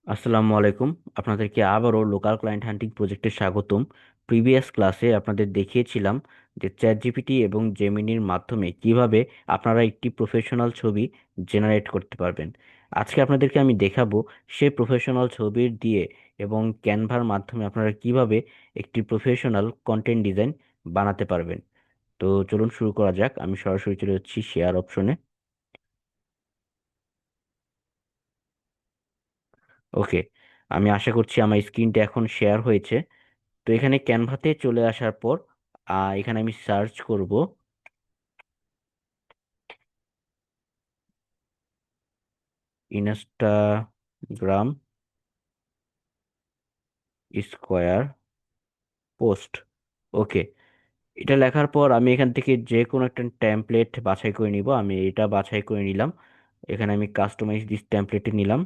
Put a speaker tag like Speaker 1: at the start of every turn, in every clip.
Speaker 1: আসসালামু আলাইকুম। আপনাদেরকে আবারও লোকাল ক্লায়েন্ট হান্টিং প্রজেক্টে স্বাগতম। প্রিভিয়াস ক্লাসে আপনাদের দেখিয়েছিলাম যে চ্যাট জিপিটি এবং জেমিনির মাধ্যমে কিভাবে আপনারা একটি প্রফেশনাল ছবি জেনারেট করতে পারবেন। আজকে আপনাদেরকে আমি দেখাবো সেই প্রফেশনাল ছবির দিয়ে এবং ক্যানভার মাধ্যমে আপনারা কিভাবে একটি প্রফেশনাল কন্টেন্ট ডিজাইন বানাতে পারবেন। তো চলুন শুরু করা যাক। আমি সরাসরি চলে যাচ্ছি শেয়ার অপশনে। ওকে, আমি আশা করছি আমার স্ক্রিনটা এখন শেয়ার হয়েছে। তো এখানে ক্যানভাতে চলে আসার পর এখানে আমি সার্চ করব ইনস্টাগ্রাম স্কোয়ার পোস্ট। ওকে, এটা লেখার পর আমি এখান থেকে যে কোনো একটা টেমপ্লেট বাছাই করে নিব। আমি এটা বাছাই করে নিলাম। এখানে আমি কাস্টমাইজ দিস টেমপ্লেটে নিলাম।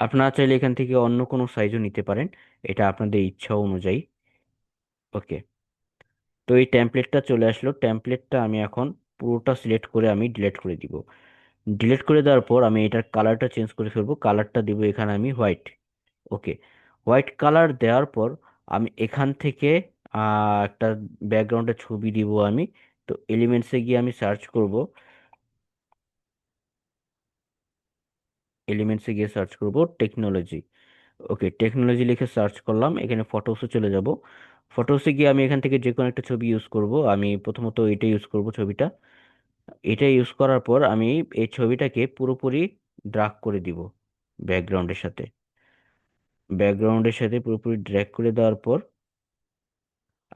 Speaker 1: আপনারা চাইলে এখান থেকে অন্য কোনো সাইজও নিতে পারেন, এটা আপনাদের ইচ্ছা অনুযায়ী। ওকে, তো এই টেমপ্লেটটা চলে আসলো। টেমপ্লেটটা আমি এখন পুরোটা সিলেক্ট করে আমি ডিলিট করে দিব। ডিলিট করে দেওয়ার পর আমি এটার কালারটা চেঞ্জ করে ফেলবো। কালারটা দিব এখানে আমি হোয়াইট। ওকে, হোয়াইট কালার দেওয়ার পর আমি এখান থেকে একটা ব্যাকগ্রাউন্ডের ছবি দিব আমি। তো এলিমেন্টসে গিয়ে আমি সার্চ করব। এলিমেন্টসে গিয়ে সার্চ করব টেকনোলজি। ওকে, টেকনোলজি লিখে সার্চ করলাম। এখানে ফটোসে চলে যাব। ফটোসে গিয়ে আমি এখান থেকে যে কোনো একটা ছবি ইউজ করব। আমি প্রথমত এটা ইউজ করব ছবিটা। এটা ইউজ করার পর আমি এই ছবিটাকে পুরোপুরি ড্রাগ করে দিব ব্যাকগ্রাউন্ডের সাথে পুরোপুরি ড্র্যাগ করে দেওয়ার পর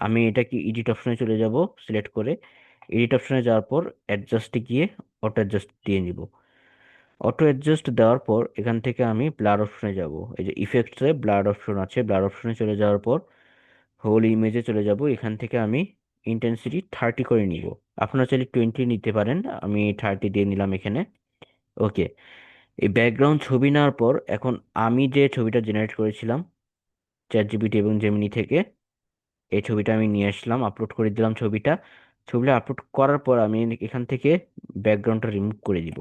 Speaker 1: আমি এটাকে এডিট অপশনে চলে যাব। সিলেক্ট করে এডিট অপশনে যাওয়ার পর অ্যাডজাস্টে গিয়ে অটো অ্যাডজাস্ট দিয়ে নিব। অটো অ্যাডজাস্ট দেওয়ার পর এখান থেকে আমি ব্লার অপশনে যাব। এই যে ইফেক্টসে ব্লার অপশন আছে, ব্লার অপশনে চলে যাওয়ার পর হোল ইমেজে চলে যাব। এখান থেকে আমি ইন্টেন্সিটি 30 করে নিব। আপনারা চাইলে 20 নিতে পারেন, আমি 30 দিয়ে নিলাম এখানে। ওকে, এই ব্যাকগ্রাউন্ড ছবি নেওয়ার পর এখন আমি যে ছবিটা জেনারেট করেছিলাম চ্যাট জিপিটি এবং জেমিনি থেকে, এই ছবিটা আমি নিয়ে আসলাম, আপলোড করে দিলাম ছবিটা। ছবিটা আপলোড করার পর আমি এখান থেকে ব্যাকগ্রাউন্ডটা রিমুভ করে দিব।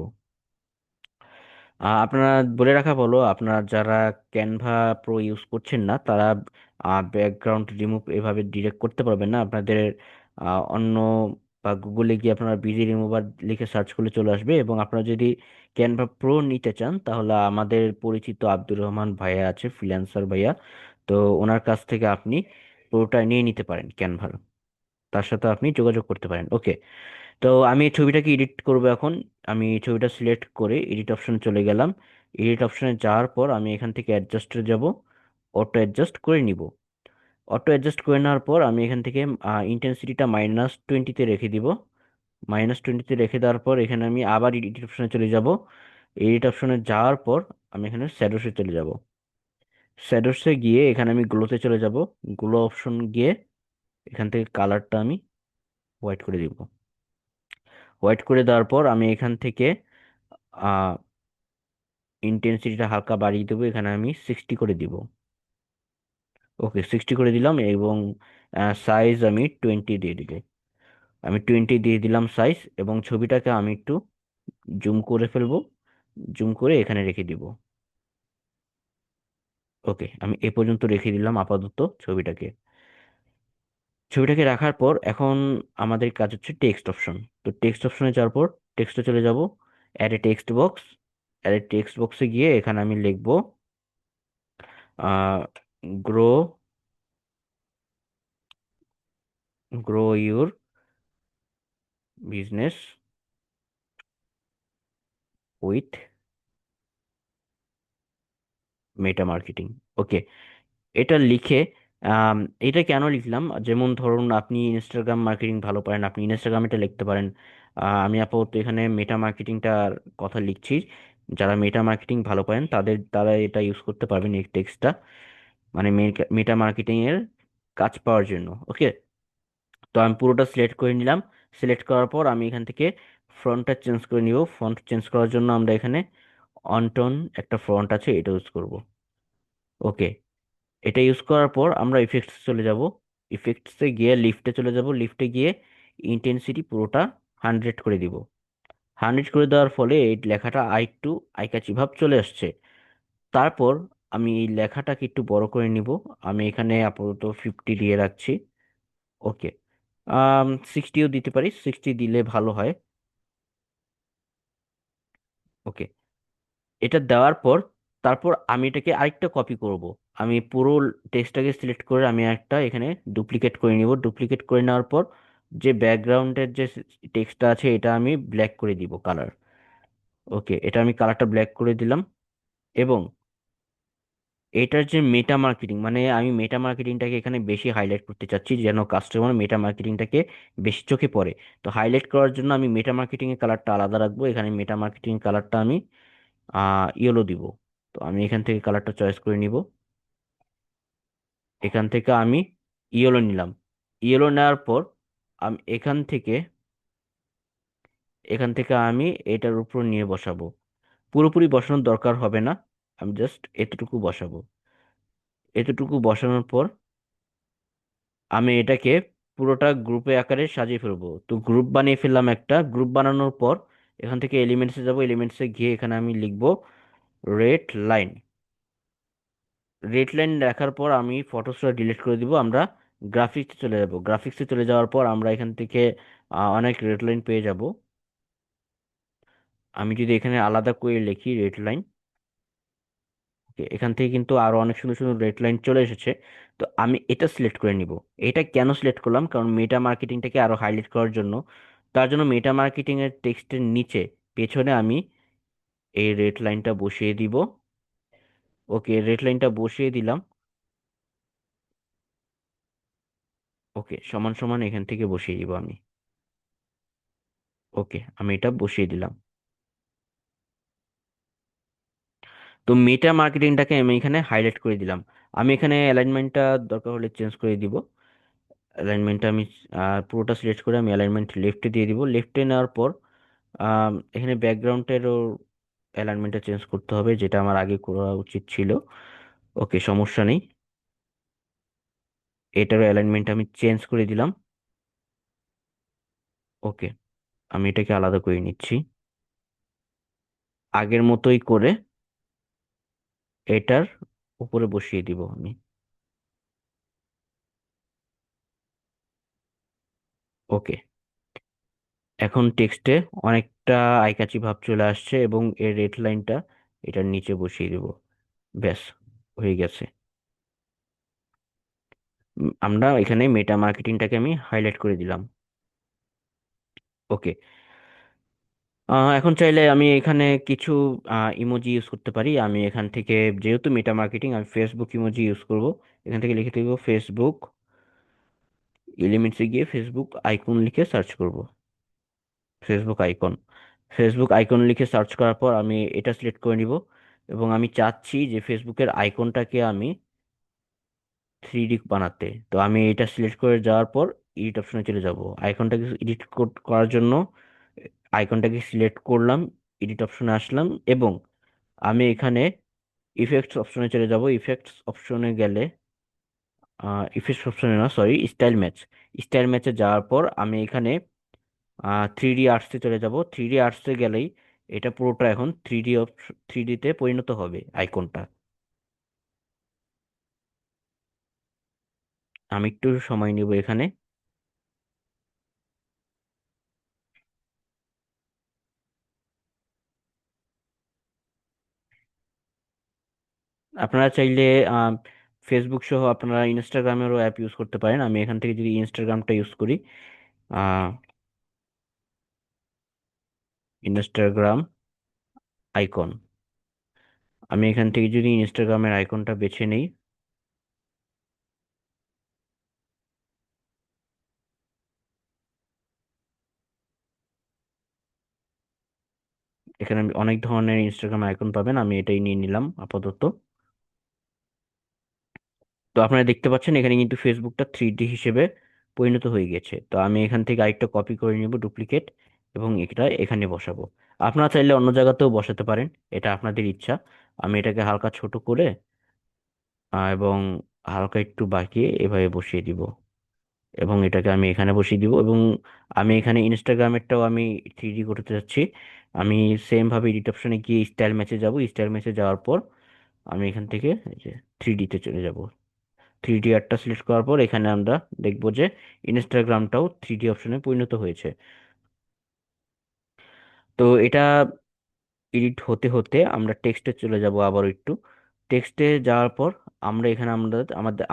Speaker 1: আপনারা বলে রাখা ভালো, আপনারা যারা ক্যানভা প্রো ইউজ করছেন না তারা ব্যাকগ্রাউন্ড রিমুভ এভাবে ডিরেক্ট করতে পারবেন না। আপনাদের অন্য বা গুগলে গিয়ে আপনারা বিজি রিমুভার লিখে সার্চ করলে চলে আসবে। এবং আপনারা যদি ক্যানভা প্রো নিতে চান তাহলে আমাদের পরিচিত আব্দুর রহমান ভাইয়া আছে, ফ্রিল্যান্সার ভাইয়া। তো ওনার কাছ থেকে আপনি প্রোটা নিয়ে নিতে পারেন ক্যানভার। তার সাথে আপনি যোগাযোগ করতে পারেন। ওকে, তো আমি এই ছবিটাকে এডিট করব এখন। আমি এই ছবিটা সিলেক্ট করে এডিট অপশনে চলে গেলাম। এডিট অপশনে যাওয়ার পর আমি এখান থেকে অ্যাডজাস্টে যাব, অটো অ্যাডজাস্ট করে নিব। অটো অ্যাডজাস্ট করে নেওয়ার পর আমি এখান থেকে ইন্টেন্সিটিটা -20-তে রেখে দিব। -20-তে রেখে দেওয়ার পর এখানে আমি আবার এডিট অপশনে চলে যাব। এডিট অপশনে যাওয়ার পর আমি এখানে শ্যাডোসে চলে যাব। শ্যাডোসে গিয়ে এখানে আমি গ্লোতে চলে যাব। গ্লো অপশন গিয়ে এখান থেকে কালারটা আমি হোয়াইট করে দিব। হোয়াইট করে দেওয়ার পর আমি এখান থেকে ইন্টেন্সিটিটা হালকা বাড়িয়ে দেবো। এখানে আমি 60 করে দিব। ওকে, 60 করে দিলাম এবং সাইজ আমি 20 দিয়ে দিব। আমি 20 দিয়ে দিলাম সাইজ, এবং ছবিটাকে আমি একটু জুম করে ফেলবো। জুম করে এখানে রেখে দিব। ওকে, আমি এ পর্যন্ত রেখে দিলাম আপাতত ছবিটাকে। ছবিটাকে রাখার পর এখন আমাদের কাজ হচ্ছে টেক্সট অপশন। তো টেক্সট অপশনে যাওয়ার পর টেক্সটে চলে যাব। Add a text box. Add a text বক্সে গিয়ে এখানে আমি লিখবো grow grow your business with Meta marketing. Okay, এটা লিখে আম, এটা কেন লিখলাম, যেমন ধরুন আপনি ইনস্টাগ্রাম মার্কেটিং ভালো পারেন, আপনি ইনস্টাগ্রামে এটা লিখতে পারেন। আমি আপাতত এখানে মেটা মার্কেটিংটার কথা লিখছি। যারা মেটা মার্কেটিং ভালো পারেন তারা এটা ইউজ করতে পারবেন এই টেক্সটটা, মানে মেটা মার্কেটিং এর কাজ পাওয়ার জন্য। ওকে, তো আমি পুরোটা সিলেক্ট করে নিলাম। সিলেক্ট করার পর আমি এখান থেকে ফ্রন্টটা চেঞ্জ করে নিব। ফন্ট চেঞ্জ করার জন্য আমরা এখানে অনটন একটা ফন্ট আছে, এটা ইউজ করব। ওকে, এটা ইউজ করার পর আমরা ইফেক্টস চলে যাব। ইফেক্টসে গিয়ে লিফটে চলে যাব। লিফটে গিয়ে ইন্টেন্সিটি পুরোটা 100 করে দিব। 100 করে দেওয়ার ফলে এই লেখাটা একটু আইকাচি ভাব চলে আসছে। তারপর আমি এই লেখাটাকে একটু বড় করে নিব। আমি এখানে আপাতত 50 দিয়ে রাখছি। ওকে। 60ও দিতে পারি, 60 দিলে ভালো হয়। ওকে। এটা দেওয়ার পর তারপর আমি এটাকে আরেকটা কপি করব। আমি পুরো টেক্সটটাকে সিলেক্ট করে আমি একটা এখানে ডুপ্লিকেট করে নিব। ডুপ্লিকেট করে নেওয়ার পর যে ব্যাকগ্রাউন্ডের যে টেক্সটটা আছে এটা আমি ব্ল্যাক করে দিব কালার। ওকে, এটা আমি কালারটা ব্ল্যাক করে দিলাম। এবং এটার যে মেটা মার্কেটিং, মানে আমি মেটা মার্কেটিংটাকে এখানে বেশি হাইলাইট করতে চাচ্ছি যেন কাস্টমার মেটা মার্কেটিংটাকে বেশি চোখে পড়ে। তো হাইলাইট করার জন্য আমি মেটা মার্কেটিং এর কালারটা আলাদা রাখবো। এখানে মেটা মার্কেটিং কালারটা আমি ইয়েলো দিব। তো আমি এখান থেকে কালারটা চয়েস করে নিব। এখান থেকে আমি ইয়েলো নিলাম। ইয়েলো নেওয়ার পর আমি এখান থেকে আমি এটার উপর নিয়ে বসাবো। পুরোপুরি বসানোর দরকার হবে না, আমি জাস্ট এতটুকু বসাবো। এতটুকু বসানোর পর আমি এটাকে পুরোটা গ্রুপে আকারে সাজিয়ে ফেলবো। তো গ্রুপ বানিয়ে ফেললাম। একটা গ্রুপ বানানোর পর এখান থেকে এলিমেন্টসে যাব। এলিমেন্টসে গিয়ে এখানে আমি লিখবো রেড লাইন। রেড লাইন লেখার পর আমি ফটোসটা ডিলিট করে দিব। আমরা গ্রাফিক্সে চলে যাব। গ্রাফিক্সে চলে যাওয়ার পর আমরা এখান থেকে অনেক রেড লাইন পেয়ে যাব। আমি যদি এখানে আলাদা করে লিখি রেড লাইন, এখান থেকে কিন্তু আরো অনেক সুন্দর সুন্দর রেড লাইন চলে এসেছে। তো আমি এটা সিলেক্ট করে নিব। এটা কেন সিলেক্ট করলাম, কারণ মেটা মার্কেটিংটাকে আরো হাইলাইট করার জন্য। তার জন্য মেটা মার্কেটিং এর টেক্সটের নিচে পেছনে আমি এই রেড লাইনটা বসিয়ে দিব। ওকে, রেড লাইনটা বসিয়ে দিলাম। ওকে, সমান সমান এখান থেকে বসিয়ে দিব আমি। ওকে, আমি এটা বসিয়ে দিলাম। তো মেটা মার্কেটিংটাকে আমি এখানে হাইলাইট করে দিলাম। আমি এখানে অ্যালাইনমেন্টটা দরকার হলে চেঞ্জ করে দিব। অ্যালাইনমেন্টটা আমি পুরোটা সিলেক্ট করে আমি অ্যালাইনমেন্ট লেফটে দিয়ে দিব। লেফটে নেওয়ার পর এখানে ব্যাকগ্রাউন্ডেরও অ্যালাইনমেন্টটা চেঞ্জ করতে হবে, যেটা আমার আগে করা উচিত ছিল। ওকে, সমস্যা নেই। এটারও অ্যালাইনমেন্ট আমি চেঞ্জ করে দিলাম। ওকে, আমি এটাকে আলাদা করে নিচ্ছি। আগের মতোই করে এটার উপরে বসিয়ে দিব আমি। ওকে, এখন টেক্সটে অনেকটা আইকাচি ভাব চলে আসছে এবং এর রেড লাইনটা এটার নিচে বসিয়ে দিব। ব্যাস, হয়ে গেছে। আমরা এখানে মেটা মার্কেটিংটাকে আমি হাইলাইট করে দিলাম। ওকে। এখন চাইলে আমি এখানে কিছু ইমোজি ইউজ করতে পারি। আমি এখান থেকে, যেহেতু মেটা মার্কেটিং, আমি ফেসবুক ইমোজি ইউজ করব। এখান থেকে লিখে দেবো ফেসবুক। এলিমেন্টসে গিয়ে ফেসবুক আইকন লিখে সার্চ করব। Facebook icon. ফেসবুক আইকন লিখে সার্চ করার পর আমি এটা সিলেক্ট করে নিব। এবং আমি চাচ্ছি যে ফেসবুকের আইকনটাকে আমি 3D বানাতে। তো আমি এটা সিলেক্ট করে যাওয়ার পর এডিট অপশনে চলে যাব। আইকনটাকে এডিট করার জন্য আইকনটাকে সিলেক্ট করলাম, এডিট অপশনে আসলাম এবং আমি এখানে ইফেক্টস অপশনে চলে যাব। ইফেক্টস অপশনে গেলে ইফেক্টস অপশনে না, সরি, স্টাইল ম্যাচ। স্টাইল ম্যাচে যাওয়ার পর আমি এখানে 3D আর্টসে চলে যাব। 3D আর্টসে গেলেই এটা পুরোটা এখন 3D তে পরিণত হবে আইকনটা। আমি একটু সময় নিব এখানে। আপনারা চাইলে আহ, ফেসবুক সহ আপনারা ইনস্টাগ্রামেরও অ্যাপ ইউজ করতে পারেন। আমি এখান থেকে যদি ইনস্টাগ্রামটা ইউজ করি, আহ ইনস্টাগ্রাম আইকন, আমি এখান থেকে যদি ইনস্টাগ্রামের আইকনটা বেছে নেই, এখানে অনেক ধরনের ইনস্টাগ্রাম আইকন পাবেন। আমি এটাই নিয়ে নিলাম আপাতত। তো আপনারা দেখতে পাচ্ছেন এখানে কিন্তু ফেসবুকটা 3D হিসেবে পরিণত হয়ে গেছে। তো আমি এখান থেকে আরেকটা কপি করে নিব, ডুপ্লিকেট, এবং এটা এখানে বসাবো। আপনারা চাইলে অন্য জায়গাতেও বসাতে পারেন, এটা আপনাদের ইচ্ছা। আমি এটাকে হালকা ছোট করে এবং হালকা একটু বাঁকিয়ে এভাবে বসিয়ে দিব। এবং এটাকে আমি এখানে বসিয়ে দিব। এবং আমি এখানে ইনস্টাগ্রামেরটাও আমি 3D করতে যাচ্ছি। আমি সেম ভাবে এডিট অপশনে গিয়ে স্টাইল ম্যাচে যাব। স্টাইল ম্যাচে যাওয়ার পর আমি এখান থেকে এই যে 3D তে চলে যাব। 3D আর্টটা সিলেক্ট করার পর এখানে আমরা দেখবো যে ইনস্টাগ্রামটাও 3D অপশনে পরিণত হয়েছে। তো এটা এডিট হতে হতে আমরা টেক্সটে চলে যাব আবার একটু। টেক্সটে যাওয়ার পর আমরা এখানে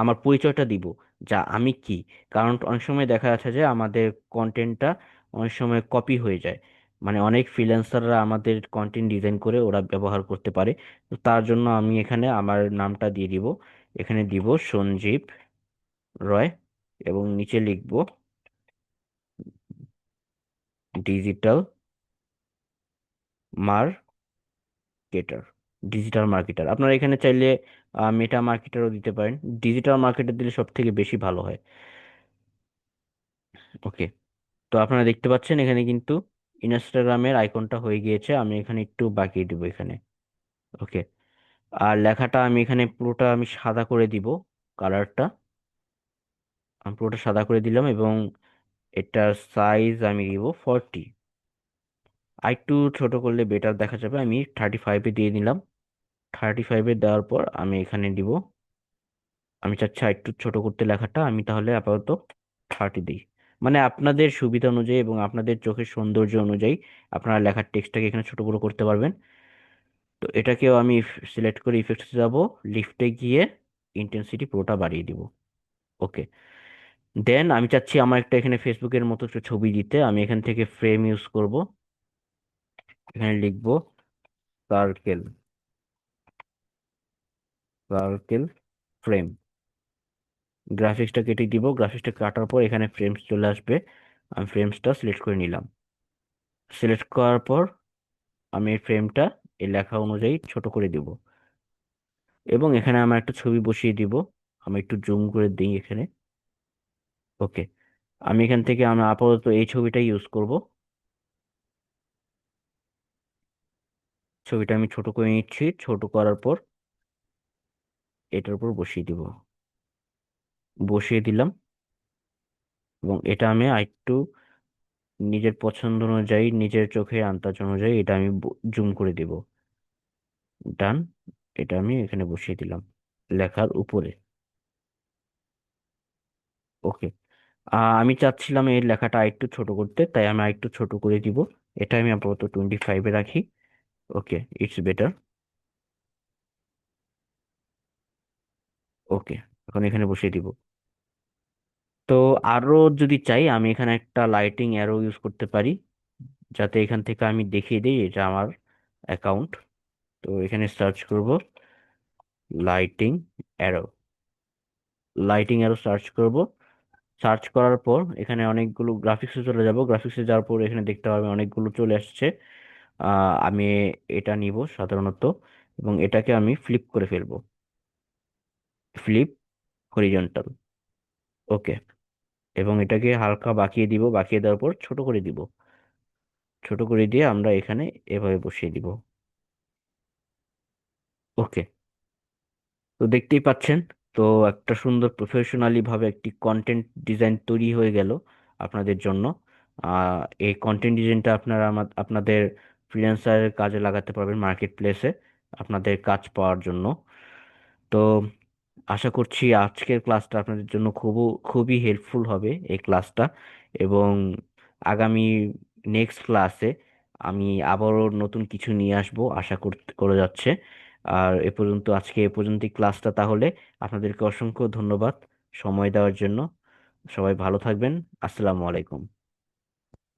Speaker 1: আমার পরিচয়টা দিব, যা আমি কি। কারণ অনেক সময় দেখা যাচ্ছে যে আমাদের কন্টেন্টটা অনেক সময় কপি হয়ে যায়, মানে অনেক ফ্রিল্যান্সাররা আমাদের কন্টেন্ট ডিজাইন করে ওরা ব্যবহার করতে পারে। তো তার জন্য আমি এখানে আমার নামটা দিয়ে দিব। এখানে দিব সঞ্জীব রয়, এবং নিচে লিখব ডিজিটাল মার্কেটার। ডিজিটাল মার্কেটার আপনারা এখানে চাইলে মেটা মার্কেটারও দিতে পারেন। ডিজিটাল মার্কেটার দিলে সব থেকে বেশি ভালো হয়। ওকে। তো আপনারা দেখতে পাচ্ছেন এখানে কিন্তু ইনস্টাগ্রামের আইকনটা হয়ে গিয়েছে। আমি এখানে একটু বাকিয়ে দিব এখানে। ওকে। আর লেখাটা আমি এখানে পুরোটা আমি সাদা করে দিব, কালারটা আমি পুরোটা সাদা করে দিলাম, এবং এটার সাইজ আমি দিব 40। আর একটু ছোট করলে বেটার দেখা যাবে, আমি 35-এ দিয়ে দিলাম। 35-এ দেওয়ার পর আমি এখানে দিব, আমি চাচ্ছি আর একটু ছোট করতে লেখাটা, আমি তাহলে আপাতত 30 দিই। মানে আপনাদের সুবিধা অনুযায়ী এবং আপনাদের চোখের সৌন্দর্য অনুযায়ী আপনারা লেখার টেক্সটটাকে এখানে ছোট বড় করতে পারবেন। তো এটাকেও আমি সিলেক্ট করে ইফেক্টসে যাব, লিফটে গিয়ে ইন্টেন্সিটি পুরোটা বাড়িয়ে দিব। ওকে। দেন আমি চাচ্ছি আমার একটা এখানে ফেসবুকের মতো একটা ছবি দিতে, আমি এখান থেকে ফ্রেম ইউজ করব। এখানে লিখব সার্কেল, সার্কেল ফ্রেম। গ্রাফিক্সটা কেটে দিব, গ্রাফিক্সটা কাটার পর এখানে ফ্রেমস চলে আসবে। আমি ফ্রেমসটা সিলেক্ট করে নিলাম। সিলেক্ট করার পর আমি এই ফ্রেমটা এই লেখা অনুযায়ী ছোট করে দিব, এবং এখানে আমার একটা ছবি বসিয়ে দিব। আমি একটু জুম করে দিই এখানে। ওকে। আমি এখান থেকে আমি আপাতত এই ছবিটা ইউজ করব। ছবিটা আমি ছোট করে নিচ্ছি, ছোট করার পর এটার উপর বসিয়ে দিব। বসিয়ে দিলাম, এবং এটা আমি আরেকটু নিজের পছন্দ অনুযায়ী, নিজের চোখের আন্দাজ অনুযায়ী এটা আমি জুম করে দিব। ডান। এটা আমি এখানে বসিয়ে দিলাম লেখার উপরে। ওকে। আমি চাচ্ছিলাম এই লেখাটা আরেকটু ছোট করতে, তাই আমি আরেকটু ছোট করে দিব। এটা আমি আপাতত 25-এ রাখি। ওকে, ইটস বেটার। ওকে। এখন এখানে বসিয়ে দিব। তো আরো যদি চাই আমি এখানে একটা লাইটিং অ্যারো ইউজ করতে পারি, যাতে এখান থেকে আমি দেখিয়ে দিই এটা আমার অ্যাকাউন্ট। তো এখানে সার্চ করব lighting arrow. Lighting arrow search করব। সার্চ করার পর এখানে অনেকগুলো গ্রাফিক্সে চলে যাব। গ্রাফিক্সে যাওয়ার পর এখানে দেখতে পাবেন অনেকগুলো চলে আসছে। আমি এটা নিব সাধারণত, এবং এটাকে আমি ফ্লিপ করে ফেলবো। Flip horizontal. ওকে। এবং এটাকে হালকা বাঁকিয়ে দিব, বাঁকিয়ে দেওয়ার পর ছোট করে দিব। ছোট করে দিয়ে আমরা এখানে এভাবে বসিয়ে দিব। ওকে। তো দেখতেই পাচ্ছেন, তো একটা সুন্দর প্রফেশনালি ভাবে একটি কন্টেন্ট ডিজাইন তৈরি হয়ে গেল আপনাদের জন্য। এই কন্টেন্ট ডিজাইনটা আপনারা আপনাদের ফ্রিল্যান্সারের কাজে লাগাতে পারবেন মার্কেট প্লেসে আপনাদের কাজ পাওয়ার জন্য। তো আশা করছি আজকের ক্লাসটা আপনাদের জন্য খুবই হেল্পফুল হবে এই ক্লাসটা। এবং আগামী নেক্সট ক্লাসে আমি আবারও নতুন কিছু নিয়ে আসবো আশা করতে করে যাচ্ছে। আর আজকে এ পর্যন্তই ক্লাসটা তাহলে। আপনাদেরকে অসংখ্য ধন্যবাদ সময় দেওয়ার জন্য। সবাই ভালো থাকবেন। আসসালামু আলাইকুম।